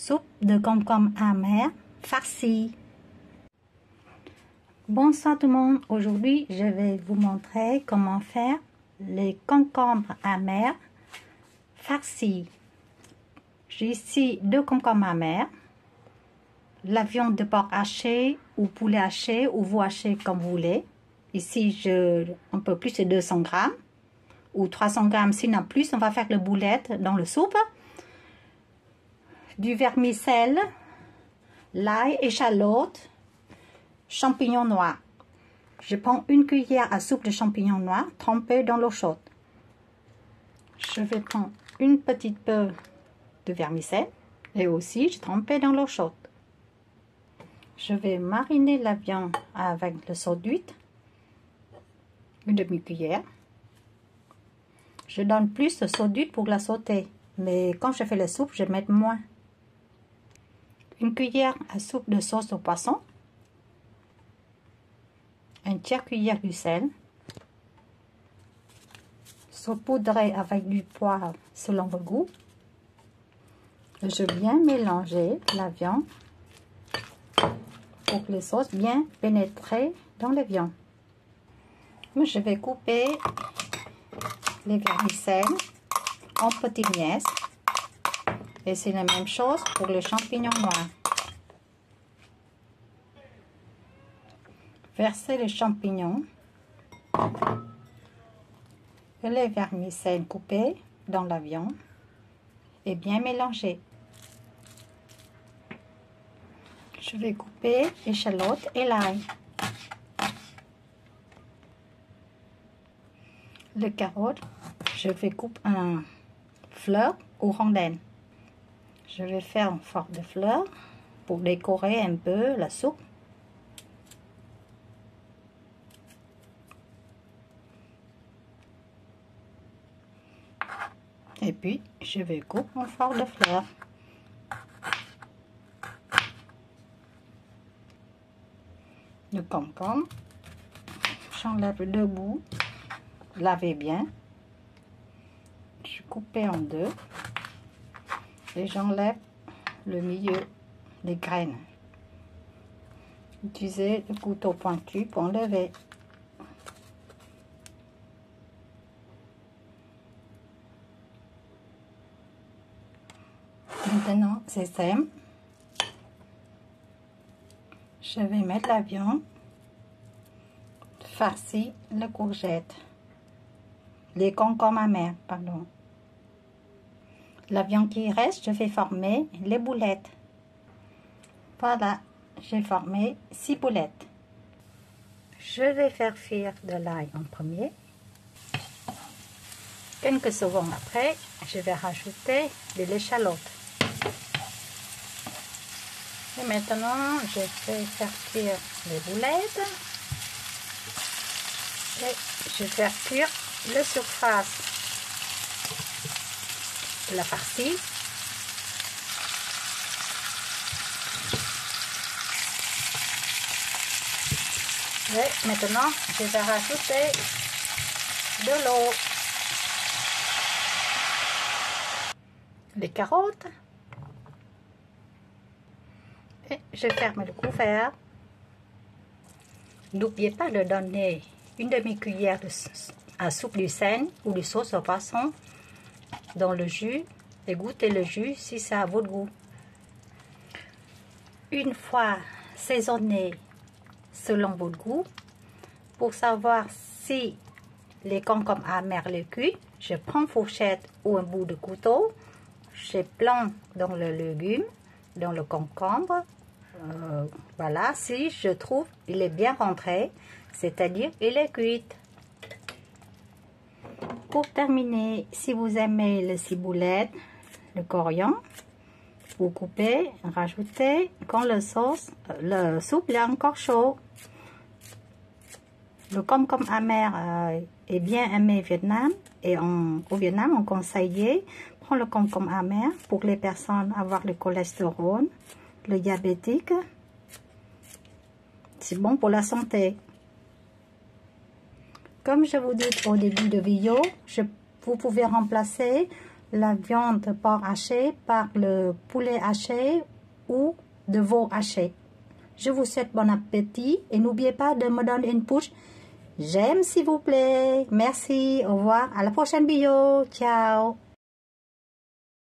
Soupe de concombre amer farci. Bonsoir tout le monde, aujourd'hui je vais vous montrer comment faire les concombres amers farcis. J'ai ici 2 concombres amers, la viande de porc haché ou poulet haché ou veau haché comme vous voulez. Ici un peu plus de 200 grammes ou 300 grammes, sinon plus, on va faire le boulette dans le soupe. Du vermicelle, l'ail, échalote, champignons noirs. Je prends une cuillère à soupe de champignons noirs trempés dans l'eau chaude. Je vais prendre une petite peu de vermicelle et aussi je trempais dans l'eau chaude. Je vais mariner la viande avec le sauce d'huile, une demi-cuillère. Je donne plus de sauce d'huile pour la sauter, mais quand je fais la soupe, je mets moins. Une cuillère à soupe de sauce au poisson, une tiers cuillère du sel, saupoudré avec du poivre selon vos goûts. Je vais bien mélanger la viande pour que les sauces bien pénétrent dans la viande. Je vais couper les vermicelles en petites mièces. Et c'est la même chose pour les champignons noirs. Versez les champignons et les vermicelles coupées dans la viande et bien mélanger. Je vais couper l'échalote et l'ail. Les carottes, je vais couper en fleurs ou rondelles. Je vais faire une forme de fleurs pour décorer un peu la soupe. Et puis, je vais couper en forme de fleurs. Le concombre, j'enlève le bout, lavez bien. Je coupe en deux. Et j'enlève le milieu des graines. Utilisez le couteau pointu pour enlever. Maintenant, c'est simple. Je vais mettre la viande farcie, la courgette, les concombres amers, pardon. La viande qui reste, je vais former les boulettes. Voilà, j'ai formé 6 boulettes. Je vais faire frire de l'ail en premier. Quelques secondes après, je vais rajouter de l'échalote. Et maintenant, je vais faire cuire les boulettes. Et je vais faire cuire la surface de la farcie. Et maintenant, je vais rajouter de l'eau, les carottes, et je ferme le couvert. N'oubliez pas de donner une demi-cuillère à soupe du sel ou de sauce au poisson dans le jus et goûtez le jus si c'est à votre goût. Une fois saisonné selon votre goût, pour savoir si les concombres amers les cuits, je prends une fourchette ou un bout de couteau, je plante dans le légume, dans le concombre. Voilà, si je trouve il est bien rentré, c'est-à-dire il est cuit. Pour terminer, si vous aimez le ciboulette, le coriandre, vous coupez, rajoutez quand le soupe est encore chaud. Le concombre amer est bien aimé au Vietnam et au Vietnam on conseille prendre le concombre amer pour les personnes avoir le cholestérol, le diabétique. C'est bon pour la santé. Comme je vous dis au début de vidéo, vous pouvez remplacer la viande de porc haché par le poulet haché ou de veau haché. Je vous souhaite bon appétit et n'oubliez pas de me donner une pouce. J'aime s'il vous plaît. Merci, au revoir, à la prochaine vidéo. Ciao.